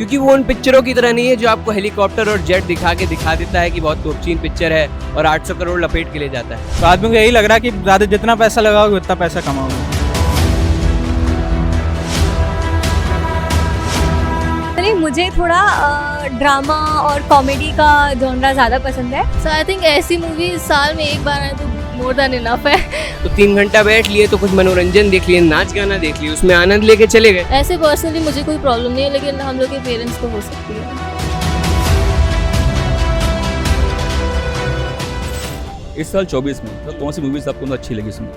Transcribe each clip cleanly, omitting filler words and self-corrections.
क्योंकि वो उन पिक्चरों की तरह नहीं है जो आपको हेलीकॉप्टर और जेट दिखा देता है कि बहुत तोपचीन पिक्चर है और 800 करोड़ लपेट के ले जाता है। तो आदमी को यही लग रहा है कि ज़्यादा जितना पैसा लगाओगे उतना पैसा कमाओगे। मुझे थोड़ा ड्रामा और कॉमेडी का जॉनरा ज़्यादा पसंद है। सो आई थिंक ऐसी मूवी साल में एक बार आए तो मोर देन इनफ है। तो 3 घंटा बैठ लिए तो कुछ मनोरंजन देख लिए, नाच गाना देख लिए, उसमें आनंद लेके चले गए। ऐसे पर्सनली मुझे कोई प्रॉब्लम नहीं है, लेकिन हम लोग के पेरेंट्स को हो सकती है। इस साल 24 में तो कौन सी मूवीज आपको अच्छी लगी इसमें?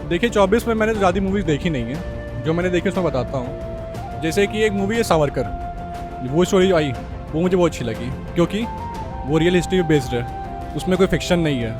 देखिए 24 में मैंने ज़्यादा मूवीज़ देखी नहीं है, जो मैंने देखी उसमें बताता हूँ। जैसे कि एक मूवी है सावरकर, वो स्टोरी आई वो मुझे बहुत अच्छी लगी क्योंकि वो रियल हिस्ट्री पे बेस्ड है, उसमें कोई फिक्शन नहीं है।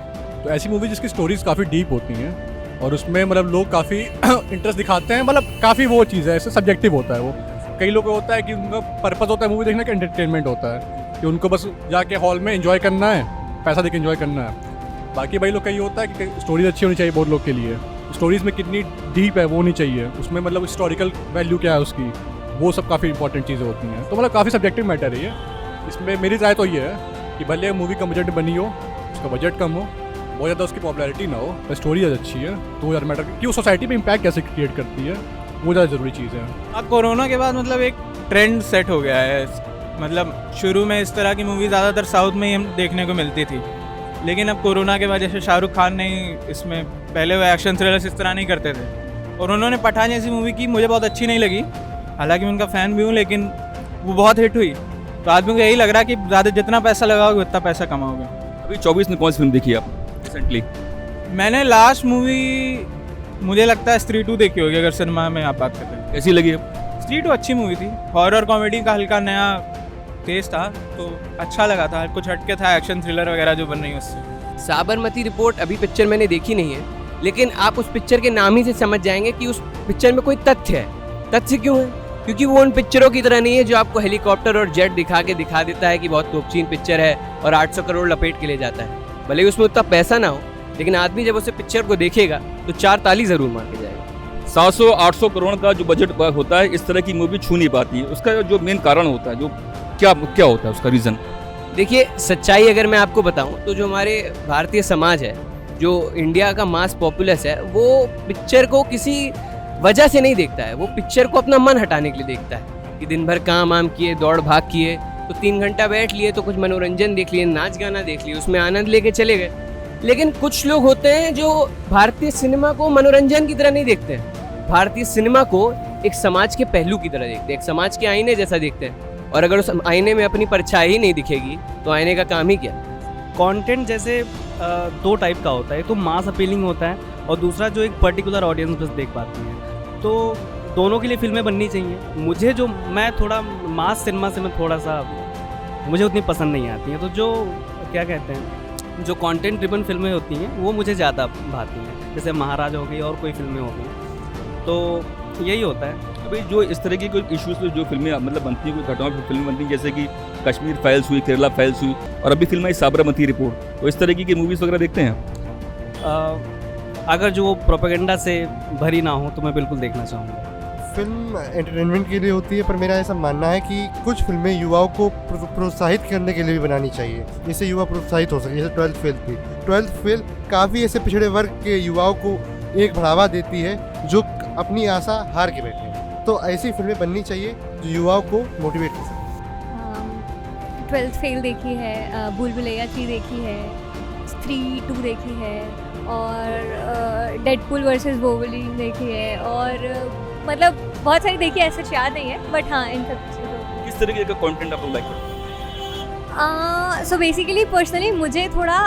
तो ऐसी मूवी जिसकी स्टोरीज काफ़ी डीप होती हैं और उसमें मतलब लोग काफ़ी इंटरेस्ट दिखाते हैं, मतलब काफ़ी वो चीज़ है, ऐसे सब्जेक्टिव होता है वो। कई लोगों को होता है कि उनका पर्पस होता है मूवी देखने का एंटरटेनमेंट होता है, कि उनको बस जाके हॉल में एंजॉय करना है, पैसा देके एंजॉय करना है। बाकी भाई लोग का ये होता है कि स्टोरीज अच्छी होनी चाहिए बहुत लोग के लिए, स्टोरीज में कितनी डीप है वो नहीं चाहिए, उसमें मतलब हिस्टोरिकल वैल्यू क्या है उसकी, वो सब काफ़ी इंपॉर्टेंट चीज़ें होती हैं। तो मतलब काफ़ी सब्जेक्टिव मैटर है ये। इसमें मेरी राय तो ये है कि भले मूवी कम बजट बनी हो, उसका बजट कम हो, बहुत ज़्यादा उसकी पॉपुलैरिटी ना हो, पर स्टोरी अच्छी है तो वो ज़्यादा मैटर कि वो सोसाइटी में इम्पैक्ट कैसे क्रिएट करती है, वो ज़्यादा ज़रूरी चीज़ है। अब कोरोना के बाद मतलब एक ट्रेंड सेट हो गया है। मतलब शुरू में इस तरह की मूवी ज़्यादातर साउथ में ही हम देखने को मिलती थी, लेकिन अब कोरोना के वजह से शाहरुख खान ने इसमें, पहले वो एक्शन थ्रिलर्स इस तरह नहीं करते थे और उन्होंने पठान जैसी मूवी की, मुझे बहुत अच्छी नहीं लगी, हालांकि मैं उनका फ़ैन भी हूँ, लेकिन वो बहुत हिट हुई। तो आदमी को यही लग रहा है कि ज़्यादा जितना पैसा लगाओगे उतना पैसा कमाओगे। अभी 24 में कौन सी फिल्म देखी आप रिसेंटली? मैंने लास्ट मूवी मुझे लगता है स्त्री 2 देखी होगी, अगर सिनेमा में आप बात करते हैं। कैसी लगी? स्त्री 2 अच्छी मूवी थी, हॉरर कॉमेडी का हल्का नया टेस्ट था, तो अच्छा लगा था, कुछ हटके था एक्शन थ्रिलर वगैरह जो बन रही है उससे। साबरमती रिपोर्ट अभी पिक्चर मैंने देखी नहीं है, लेकिन आप उस पिक्चर के नाम ही से समझ जाएंगे कि उस पिक्चर में कोई तथ्य है। तथ्य क्यों है? क्योंकि वो उन पिक्चरों की तरह नहीं है जो आपको हेलीकॉप्टर और जेट दिखा देता है कि बहुत तोपचीन पिक्चर है और 800 करोड़ लपेट के ले जाता है। भले ही उसमें उतना पैसा ना हो, लेकिन आदमी जब उसे पिक्चर को देखेगा तो 4 ताली जरूर मार के जाएगा। 700-800 करोड़ का जो बजट होता है, इस तरह की मूवी छू नहीं पाती है। उसका जो मेन कारण होता है, जो क्या होता है उसका रीज़न? देखिए, सच्चाई अगर मैं आपको बताऊं तो जो हमारे भारतीय समाज है, जो इंडिया का मास पॉपुलस है, वो पिक्चर को किसी वजह से नहीं देखता है, वो पिक्चर को अपना मन हटाने के लिए देखता है कि दिन भर काम आम किए, दौड़ भाग किए, तो 3 घंटा बैठ लिए तो कुछ मनोरंजन देख लिए, नाच गाना देख लिए, उसमें आनंद लेके चले गए। लेकिन कुछ लोग होते हैं जो भारतीय सिनेमा को मनोरंजन की तरह नहीं देखते हैं, भारतीय सिनेमा को एक समाज के पहलू की तरह देखते हैं, एक समाज के आईने जैसा देखते हैं, और अगर उस आईने में अपनी परछाई ही नहीं दिखेगी तो आईने का काम ही क्या? कंटेंट जैसे 2 टाइप का होता है, तो मास अपीलिंग होता है और दूसरा जो एक पर्टिकुलर ऑडियंस बस देख पाती है। तो दोनों के लिए फिल्में बननी चाहिए। मैं थोड़ा मास सिनेमा से मैं थोड़ा सा, मुझे उतनी पसंद नहीं आती हैं, तो जो क्या कहते हैं, जो कंटेंट ड्रिवन फिल्में होती हैं वो मुझे ज़्यादा भाती हैं, जैसे महाराज हो गई और कोई फिल्में हो गई, तो यही होता है। अभी जो इस तरह की कोई इश्यूज़ पे जो फिल्में मतलब बनती हैं, कोई घटनाओं पर फिल्में बनती हैं, जैसे कि कश्मीर फाइल्स हुई, केरला फाइल्स हुई, और अभी फिल्म आई साबरमती रिपोर्ट, तो इस तरह की मूवीज़ वगैरह देखते हैं? अगर जो प्रोपेगेंडा से भरी ना हो तो मैं बिल्कुल देखना चाहूँगा। फिल्म एंटरटेनमेंट के लिए होती है, पर मेरा ऐसा मानना है कि कुछ फिल्में युवाओं को प्रोत्साहित करने के लिए भी बनानी चाहिए, जिससे युवा प्रोत्साहित हो सके। जैसे 12th फेल थी, 12th फेल काफ़ी ऐसे पिछड़े वर्ग के युवाओं को एक बढ़ावा देती है जो अपनी आशा हार के बैठे हैं। तो ऐसी फिल्में बननी चाहिए जो युवाओं को मोटिवेट कर सके। 12th फेल देखी है, भूल भुलैया 3 देखी है, स्त्री 2 देखी है, और डेडपूल वर्सेस वोल्वरीन देखी है, और मतलब बहुत सारी देखी है, ऐसे याद नहीं है, बट हाँ इन सब चीज़ों। किस तरीके का कंटेंट आपको लाइक करते हैं? सो बेसिकली पर्सनली मुझे थोड़ा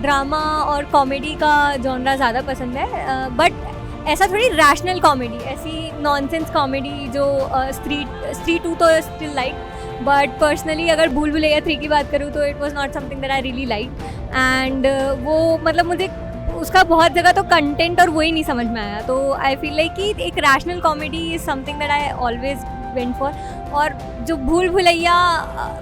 ड्रामा और कॉमेडी का जॉनरा ज़्यादा पसंद है, बट ऐसा थोड़ी रैशनल कॉमेडी, ऐसी नॉनसेंस कॉमेडी जो स्त्री 2 तो स्टिल लाइक, बट पर्सनली अगर भूल भुलैया 3 की बात करूँ तो it was not something that I really like, and वो मतलब मुझे उसका बहुत जगह तो कंटेंट और वही नहीं समझ में आया, तो आई फील लाइक कि एक rational comedy is something that I always went for. और जो भूल भुलैया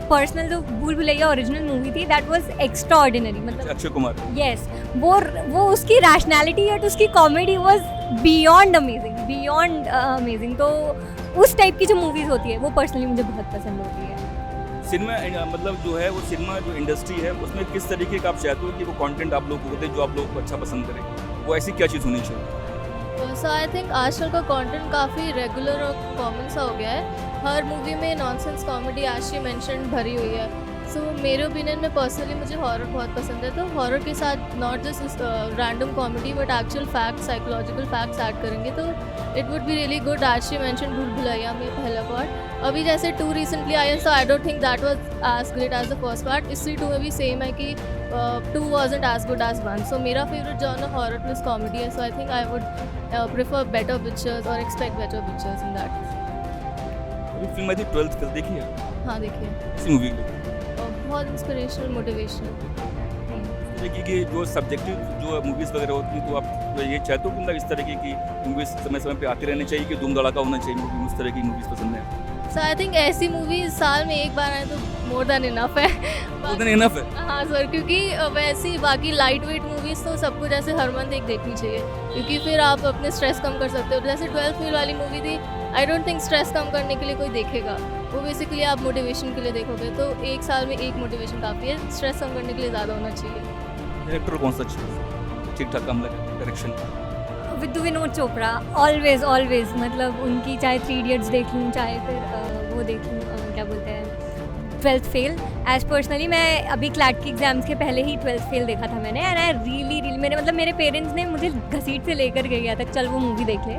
पर्सनल, जो भूल भुलैया ओरिजिनल मूवी थी, दैट वाज एक्स्ट्रा ऑर्डिनरी, मतलब अक्षय कुमार, यस, वो उसकी रैशनैलिटी और उसकी कॉमेडी वाज बियॉन्ड अमेजिंग, तो उस टाइप की जो मूवीज़ होती है वो पर्सनली मुझे बहुत पसंद होती है। सिनेमा मतलब जो है वो सिनेमा जो इंडस्ट्री है उसमें किस तरीके का आप चाहते हो कि वो कंटेंट आप लोग को होते जो आप लोग को अच्छा पसंद करें, वो ऐसी क्या चीज़ होनी चाहिए? सो आई थिंक आजकल का कंटेंट काफ़ी रेगुलर और कॉमन सा हो गया है। हर मूवी में nonsense comedy as she mention भरी हुई है। सो मेरे ओपिनियन में पर्सनली मुझे हॉरर बहुत पसंद है, तो हॉरर के साथ not just random comedy but actual facts, psychological facts add करेंगे तो it would be really good. As she mention Bhool Bhulaiyaa में पहला पार्ट, अभी जैसे 2 रिसेंटली आया, so I don't think that was as great as the first part. इसी 2 में भी सेम है कि 2 wasn't as good as 1। So मेरा favourite genre horror plus comedy है, so I think I would prefer better pictures और expect better pictures in that. अभी film आई थी 12th फेल, देखी है? हाँ देखिए, इस मूवी बहुत इंस्पिरेशनल, मोटिवेशनल। तरीके की जो सब्जेक्टिव जो मूवीज़ वगैरह होती हैं तो आप ये चाहते हो कि मतलब इस तरीके की मूवीज़ समय समय पे आती रहनी चाहिए कि धूम धड़ाका होना चाहिए मूवी, उस तरह की मूवीज़ पसंद है? सो आई थिंक ऐसी मूवीज साल में एक बार आए तो मोर देन इनफ है। मोर देन इनफ है? हाँ सर, क्योंकि वैसी बाकी लाइट वेट मूवीज़ तो सबको जैसे हर मंथ एक देखनी चाहिए, क्योंकि फिर आप अपने स्ट्रेस कम कर सकते हो। जैसे 12th फेल वाली मूवी थी, आई डोंट थिंक स्ट्रेस कम करने के लिए कोई देखेगा, वो बेसिकली आप मोटिवेशन के लिए देखोगे, तो एक साल में एक मोटिवेशन काफ़ी है। स्ट्रेस कम करने के लिए ज़्यादा होना चाहिए। डायरेक्टर कौन सा अच्छा ठीक ठाक काम लगा direction? विद्यु Vinod Chopra, always always, मतलब उनकी चाहे 3 इडियट्स देख लूँ, चाहे फिर वो देख लूँ, क्या बोलते हैं 12th फेल। एज पर्सनली मैं अभी क्लैट के एग्जाम्स के पहले ही 12th फेल देखा था मैंने, एंड आई रियली मेरे पेरेंट्स ने मुझे घसीट से लेकर गया था, चल वो मूवी देख ले,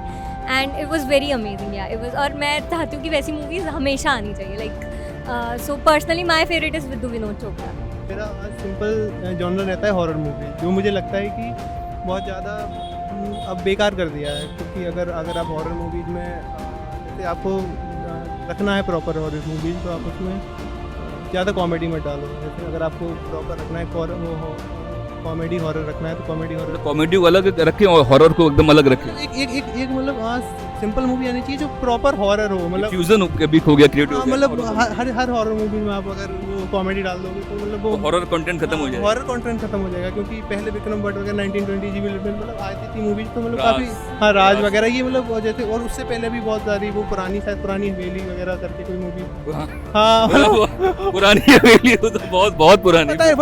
and it was very amazing. या इट वॉज, और मैं चाहती हूँ कि वैसी मूवीज़ हमेशा आनी चाहिए। Like so personally my favourite is Vidhu Vinod Chopra. मेरा सिंपल जॉनर रहता है हॉरर मूवी, जो मुझे लगता है कि बहुत ज़्यादा अब बेकार कर दिया है, क्योंकि अगर आप हॉरर मूवीज़ में जैसे आपको रखना है प्रॉपर हॉरर मूवीज़, तो आप उसमें ज़्यादा कॉमेडी मत डालो। जैसे अगर आपको प्रॉपर रखना है कॉमेडी हॉरर रखना है तो कॉमेडी हॉरर, कॉमेडी को अलग रखें और हॉरर को एकदम अलग रखें। एक मतलब सिंपल मूवी आनी चाहिए जो प्रॉपर हॉरर हो, मतलब फ्यूजन कभी हो गया, क्रिएटिव हो गया। मतलब हर हॉरर मूवी में आप अगर वो कॉमेडी डाल दोगे तो मतलब वो हॉरर कंटेंट खत्म हो जाएगा। हॉरर कंटेंट खत्म हो जाएगा, क्योंकि पहले विक्रम भट्ट वगैरह 1920 जीबी मतलब आती थी मूवीज, तो मतलब काफ़ी, हाँ राज वगैरह ये मतलब जैसे, और उससे पहले भी बहुत सारी वो पुरानी हवेली वगैरह करके कोई मूवी, हाँ पुरानी हवेली तो बहुत पुरानी पता है,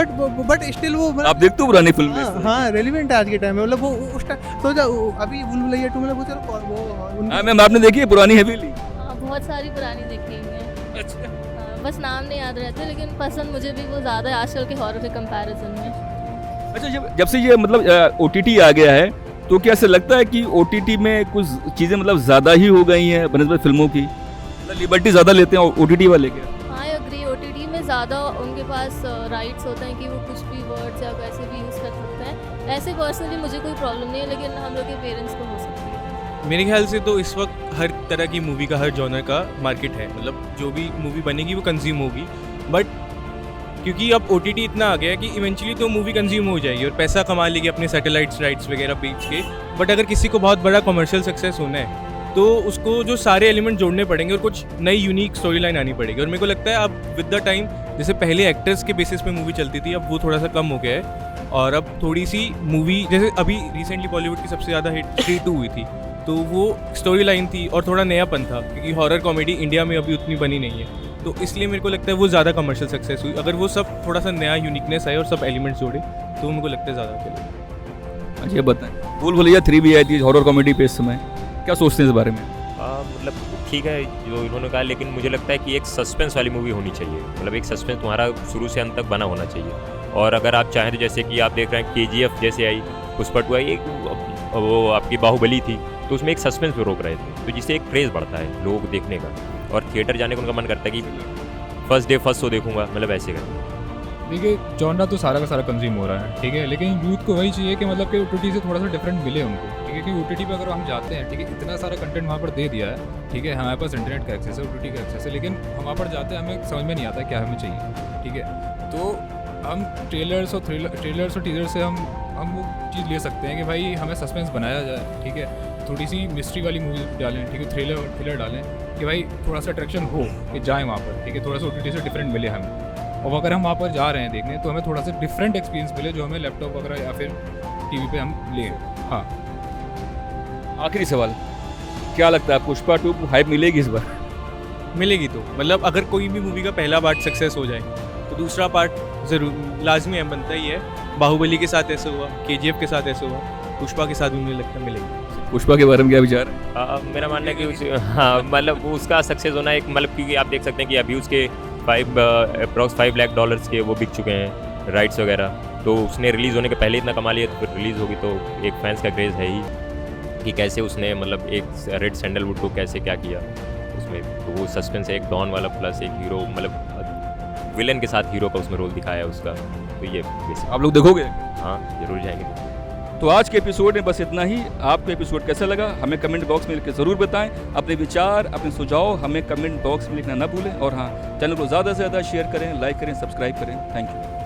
बट स्टिल वो आप देखते हो पुरानी फिल्म? हाँ रेलिवेंट है आज के टाइम में, मतलब वो उस टाइम तो अभी भूल भुलैया 2 मतलब वो चलो हाँ मैम, आपने देखी है पुरानी हवेली? हाँ बहुत सारी पुरानी देखी हुई है। अच्छा। बस नाम नहीं याद रहते, लेकिन पसंद मुझे भी वो ज़्यादा है आजकल के हॉरर के कंपैरिजन में। अच्छा, जब से ये मतलब OTT आ गया है तो क्या ऐसा लगता है कि OTT में कुछ चीज़ें मतलब ज़्यादा ही हो गई हैं बनस्बत फिल्मों की, मतलब लिबर्टी ज़्यादा लेते हैं OTT वाले के? हाँ आई एग्री, OTT में ज़्यादा उनके पास राइट्स होते हैं कि वो कुछ भी वर्ड्स या कैसे भी यूज़ कर सकते हैं। ऐसे पर्सनली मुझे कोई प्रॉब्लम नहीं है, लेकिन हम लोग के पेरेंट्स को हो सकती है। मेरे ख्याल से तो इस वक्त हर तरह की मूवी का, हर जॉनर का मार्केट है, मतलब जो भी मूवी बनेगी वो कंज्यूम होगी, बट क्योंकि अब OTT इतना आ गया है कि इवेंचुअली तो मूवी कंज्यूम हो जाएगी और पैसा कमा लेगी अपने सैटेलाइट्स राइट्स वगैरह बेच के। बट अगर किसी को बहुत बड़ा कमर्शियल सक्सेस होना है तो उसको जो सारे एलिमेंट जोड़ने पड़ेंगे और कुछ नई यूनिक स्टोरी लाइन आनी पड़ेगी। और मेरे को लगता है अब विद द टाइम, जैसे पहले एक्टर्स के बेसिस पे मूवी चलती थी, अब वो थोड़ा सा कम हो गया है, और अब थोड़ी सी मूवी, जैसे अभी रिसेंटली बॉलीवुड की सबसे ज़्यादा हिट 3-2 हुई थी, तो वो स्टोरी लाइन थी और थोड़ा नयापन था, क्योंकि हॉरर कॉमेडी इंडिया में अभी उतनी बनी नहीं है, तो इसलिए मेरे को लगता है वो ज़्यादा कमर्शियल सक्सेस हुई। अगर वो सब थोड़ा सा नया यूनिकनेस आए और सब एलिमेंट्स जोड़े तो मेरे को लगता है ज़्यादा चले। अच्छा ये बताएं, भूल भुलैया 3 भी आई थी हॉरर कॉमेडी पे, इस समय क्या सोचते हैं इस बारे में? मतलब ठीक है जो इन्होंने कहा, लेकिन मुझे लगता है कि एक सस्पेंस वाली मूवी होनी चाहिए, मतलब एक सस्पेंस तुम्हारा शुरू से अंत तक बना होना चाहिए। और अगर आप चाहें तो जैसे कि आप देख रहे हैं KGF जैसे आई, पुष्पा 2 आई, एक वो आपकी बाहुबली थी, तो उसमें एक सस्पेंस पे रोक रहे थे, तो जिससे एक क्रेज़ बढ़ता है लोग देखने का, और थिएटर जाने का उनका मन करता है कि फर्स्ट डे फर्स्ट शो देखूंगा, मतलब ऐसे करके। देखिए जॉनरा तो सारा का सारा कंज्यूम हो रहा है, ठीक है, लेकिन यूथ को वही चाहिए कि मतलब कि OTT से थोड़ा सा डिफरेंट मिले उनको, ठीक है, कि OTT पे अगर हम जाते हैं, ठीक है, इतना सारा कंटेंट वहाँ पर दे दिया है, ठीक है, हमारे पास इंटरनेट का एक्सेस है, OTT का एक्सेस है, लेकिन हम वहाँ पर जाते हैं हमें समझ में नहीं आता क्या हमें चाहिए, ठीक है, तो हम ट्रेलर्स और टीजर से हम वो चीज़ ले सकते हैं कि भाई हमें सस्पेंस बनाया जाए, ठीक है, थोड़ी सी मिस्ट्री वाली मूवी डालें, ठीक है, थ्रिलर डालें कि भाई थोड़ा सा अट्रैक्शन हो कि जाएँ वहाँ पर, ठीक है, थोड़ा सा OTT से डिफरेंट मिले हमें। और अगर हम वहाँ पर जा रहे हैं देखने तो हमें थोड़ा सा डिफरेंट एक्सपीरियंस मिले जो हमें लैपटॉप वगैरह या फिर TV पे हम ले। हाँ आखिरी सवाल, क्या लगता है पुष्पा 2 हाइप मिलेगी इस बार? मिलेगी तो मतलब अगर कोई भी मूवी का पहला पार्ट सक्सेस हो जाए तो दूसरा पार्ट ज़रूर लाजमी है, बनता ही है। बाहुबली के साथ ऐसे हुआ, KGF के साथ ऐसे हुआ, पुष्पा के साथ भी मुझे लगता है मिलेगी। पुष्पा के बारे में क्या विचार है? मेरा मानना है कि हाँ मतलब वो उसका सक्सेस होना एक मतलब क्योंकि आप देख सकते हैं कि अभी उसके अप्रॉक्स $5 लाख के वो बिक चुके हैं राइट्स वगैरह। तो उसने रिलीज़ होने के पहले इतना कमा लिया, तो फिर रिलीज़ होगी तो एक फैंस का क्रेज़ है ही कि कैसे उसने मतलब एक रेड सैंडलवुड को कैसे क्या किया उसमें। तो वो सस्पेंस है एक डॉन वाला प्लस एक हीरो मतलब विलन के साथ हीरो का उसमें रोल दिखाया है उसका। तो ये आप लोग देखोगे? हाँ जरूर जाएंगे। तो आज के एपिसोड में बस इतना ही। आपको एपिसोड कैसा लगा हमें कमेंट बॉक्स में लिखकर ज़रूर बताएं। अपने विचार अपने सुझाव हमें कमेंट बॉक्स में लिखना ना भूलें। और हाँ, चैनल को ज़्यादा से ज़्यादा शेयर करें, लाइक करें, सब्सक्राइब करें। Thank you.